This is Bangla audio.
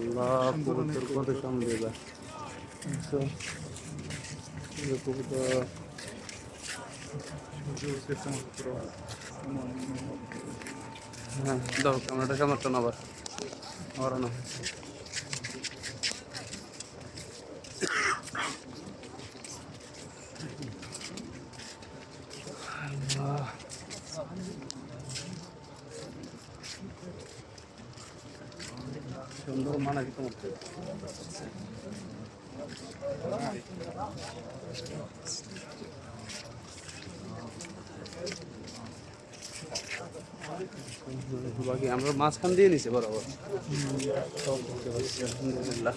আল্লাহ কবুতর কত সামনে এবার কবুতর হ্যাঁ দাও ক্যামেরাটা কেমন আবার ওরানো সুন্দর মানাবি তোমার বাকি আমরা মাঝখান দিয়ে নিছি বরাবর সব দেখতে পাচ্ছি আলহামদুলিল্লাহ